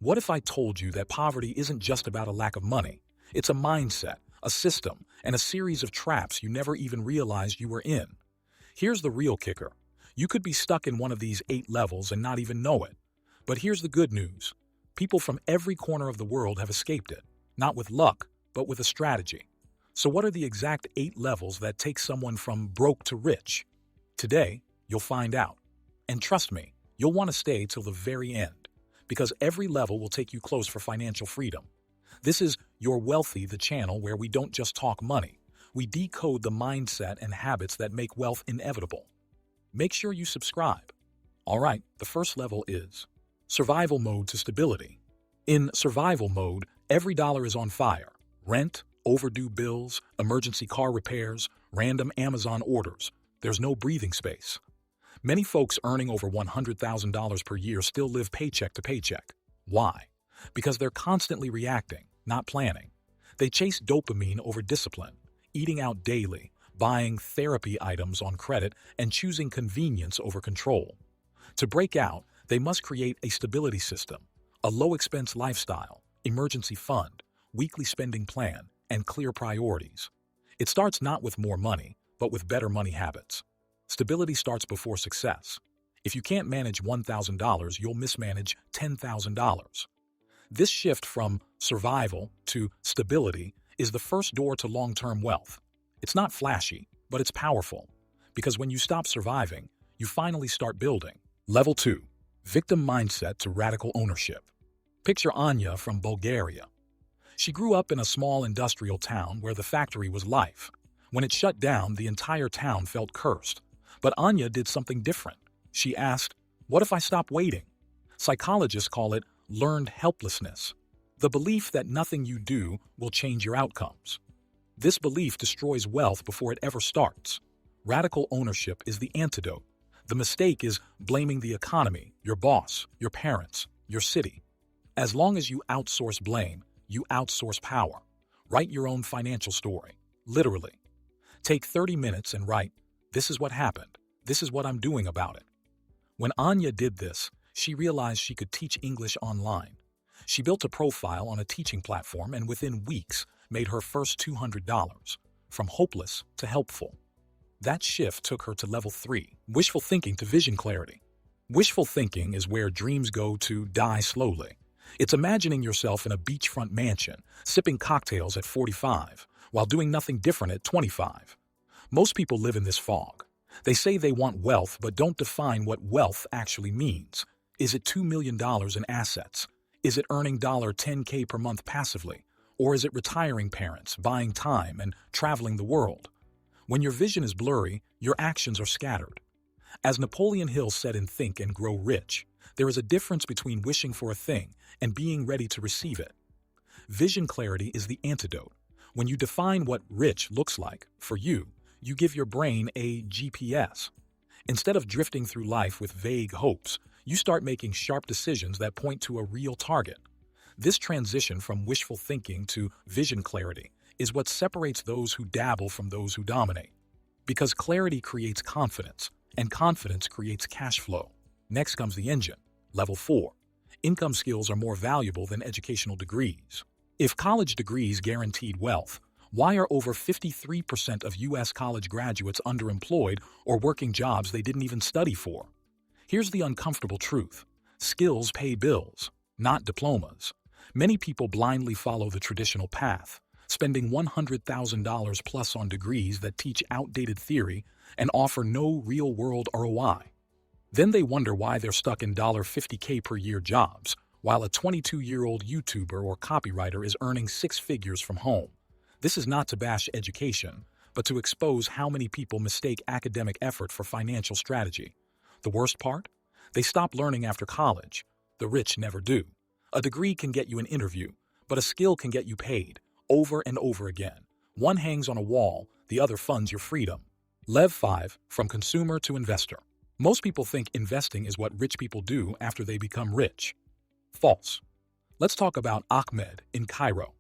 What if I told you that poverty isn't just about a lack of money? It's a mindset, a system, and a series of traps you never even realized you were in. Here's the real kicker. You could be stuck in one of these 8 levels and not even know it. But here's the good news. People from every corner of the world have escaped it, not with luck, but with a strategy. So what are the exact 8 levels that take someone from broke to rich? Today, you'll find out. And trust me, you'll want to stay till the very end, because every level will take you close for financial freedom. This is You're Wealthy, the channel where we don't just talk money. We decode the mindset and habits that make wealth inevitable. Make sure you subscribe. All right, the first level is survival mode to stability. In survival mode, every dollar is on fire. Rent, overdue bills, emergency car repairs, random Amazon orders. There's no breathing space. Many folks earning over $100,000 per year still live paycheck to paycheck. Why? Because they're constantly reacting, not planning. They chase dopamine over discipline, eating out daily, buying therapy items on credit, and choosing convenience over control. To break out, they must create a stability system, a low-expense lifestyle, emergency fund, weekly spending plan, and clear priorities. It starts not with more money, but with better money habits. Stability starts before success. If you can't manage $1,000, you'll mismanage $10,000. This shift from survival to stability is the first door to long-term wealth. It's not flashy, but it's powerful. Because when you stop surviving, you finally start building. Level 2. Victim mindset to radical ownership. Picture Anya from Bulgaria. She grew up in a small industrial town where the factory was life. When it shut down, the entire town felt cursed. But Anya did something different. She asked, "What if I stop waiting?" Psychologists call it learned helplessness, the belief that nothing you do will change your outcomes. This belief destroys wealth before it ever starts. Radical ownership is the antidote. The mistake is blaming the economy, your boss, your parents, your city. As long as you outsource blame, you outsource power. Write your own financial story, literally. Take 30 minutes and write, "This is what happened. This is what I'm doing about it." When Anya did this, she realized she could teach English online. She built a profile on a teaching platform and within weeks made her first $200, from hopeless to helpful. That shift took her to level 3, wishful thinking to vision clarity. Wishful thinking is where dreams go to die slowly. It's imagining yourself in a beachfront mansion, sipping cocktails at 45, while doing nothing different at 25. Most people live in this fog. They say they want wealth but don't define what wealth actually means. Is it $2 million in assets? Is it earning $10K per month passively? Or is it retiring parents, buying time, and traveling the world? When your vision is blurry, your actions are scattered. As Napoleon Hill said in Think and Grow Rich, there is a difference between wishing for a thing and being ready to receive it. Vision clarity is the antidote. When you define what rich looks like for you, you give your brain a GPS. Instead of drifting through life with vague hopes, you start making sharp decisions that point to a real target. This transition from wishful thinking to vision clarity is what separates those who dabble from those who dominate. Because clarity creates confidence, and confidence creates cash flow. Next comes the engine, level 4. Income skills are more valuable than educational degrees. If college degrees guaranteed wealth, why are over 53% of U.S. college graduates underemployed or working jobs they didn't even study for? Here's the uncomfortable truth. Skills pay bills, not diplomas. Many people blindly follow the traditional path, spending $100,000 plus on degrees that teach outdated theory and offer no real-world ROI. Then they wonder why they're stuck in $50K per year jobs, while a 22-year-old YouTuber or copywriter is earning 6 figures from home. This is not to bash education, but to expose how many people mistake academic effort for financial strategy. The worst part? They stop learning after college. The rich never do. A degree can get you an interview, but a skill can get you paid, over and over again. One hangs on a wall, the other funds your freedom. Lev 5, from consumer to investor. Most people think investing is what rich people do after they become rich. False. Let's talk about Ahmed in Cairo.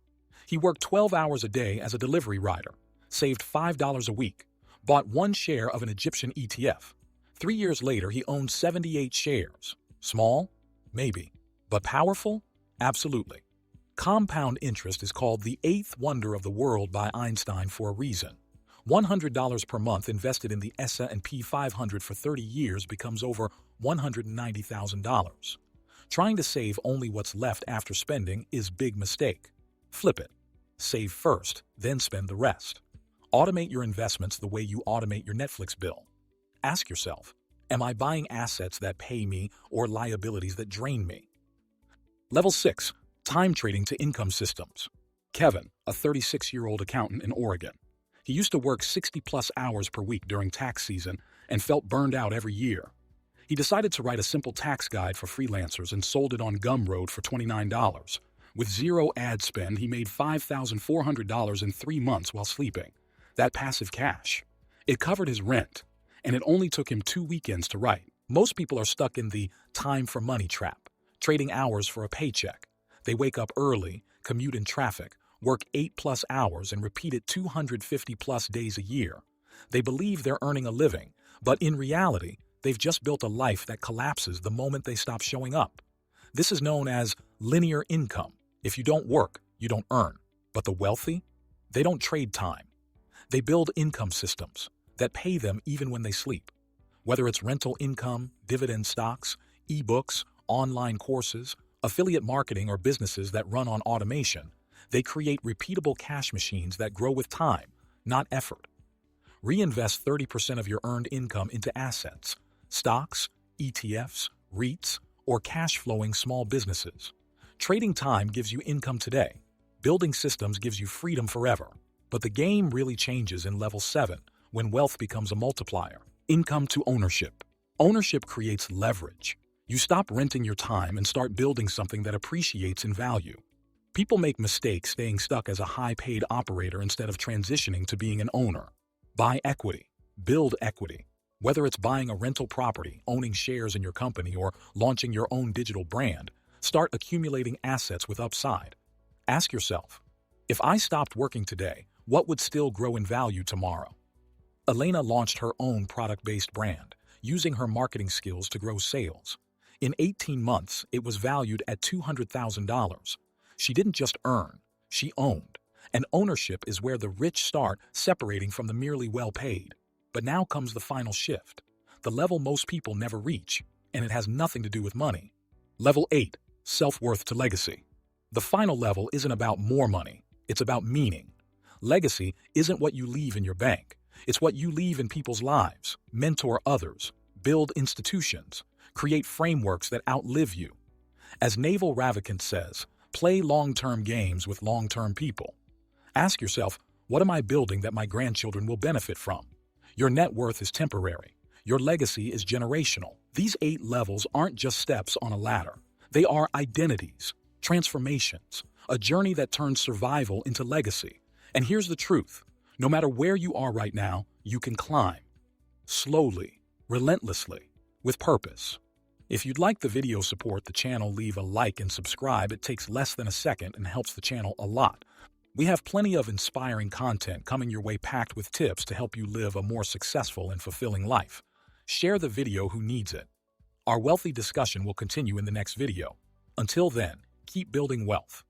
He worked 12 hours a day as a delivery rider, saved $5 a week, bought 1 share of an Egyptian ETF. 3 years later, he owned 78 shares. Small? Maybe. But powerful? Absolutely. Compound interest is called the eighth wonder of the world by Einstein for a reason. $100 per month invested in the S&P 500 for 30 years becomes over $190,000. Trying to save only what's left after spending is big mistake. Flip it. Save first, then spend the rest. Automate your investments the way you automate your Netflix bill. Ask yourself, am I buying assets that pay me or liabilities that drain me? Level 6. Time trading to income systems. Kevin, a 36-year-old accountant in Oregon. He used to work 60-plus hours per week during tax season and felt burned out every year. He decided to write a simple tax guide for freelancers and sold it on Gumroad for $29. With zero ad spend, he made $5,400 in 3 months while sleeping. That passive cash. It covered his rent, and it only took him 2 weekends to write. Most people are stuck in the time for money trap, trading hours for a paycheck. They wake up early, commute in traffic, work 8+ hours, and repeat it 250+ days a year. They believe they're earning a living, but in reality, they've just built a life that collapses the moment they stop showing up. This is known as linear income. If you don't work, you don't earn. But the wealthy? They don't trade time. They build income systems that pay them even when they sleep. Whether it's rental income, dividend stocks, ebooks, online courses, affiliate marketing, or businesses that run on automation, they create repeatable cash machines that grow with time, not effort. Reinvest 30% of your earned income into assets, stocks, ETFs, REITs, or cash-flowing small businesses. Trading time gives you income today. Building systems gives you freedom forever. But the game really changes in level 7 when wealth becomes a multiplier. Income to ownership. Ownership creates leverage. You stop renting your time and start building something that appreciates in value. People make mistakes staying stuck as a high-paid operator instead of transitioning to being an owner. Buy equity. Build equity. Whether it's buying a rental property, owning shares in your company, or launching your own digital brand, start accumulating assets with upside. Ask yourself, if I stopped working today, what would still grow in value tomorrow? Elena launched her own product-based brand, using her marketing skills to grow sales. In 18 months, it was valued at $200,000. She didn't just earn, she owned. And ownership is where the rich start, separating from the merely well-paid. But now comes the final shift, the level most people never reach, and it has nothing to do with money. Level 8, self-worth to legacy. The final level isn't about more money, it's about meaning. Legacy isn't what you leave in your bank, it's what you leave in people's lives. Mentor others, build institutions, create frameworks that outlive you. As Naval Ravikant says, play long-term games with long-term people. Ask yourself, what am I building that my grandchildren will benefit from? Your net worth is temporary. Your legacy is generational. These 8 levels aren't just steps on a ladder. They are identities, transformations, a journey that turns survival into legacy. And here's the truth. No matter where you are right now, you can climb. Slowly, relentlessly, with purpose. If you'd like the video support the channel, leave a like and subscribe. It takes less than a second and helps the channel a lot. We have plenty of inspiring content coming your way, packed with tips to help you live a more successful and fulfilling life. Share the video who needs it. Our wealthy discussion will continue in the next video. Until then, keep building wealth.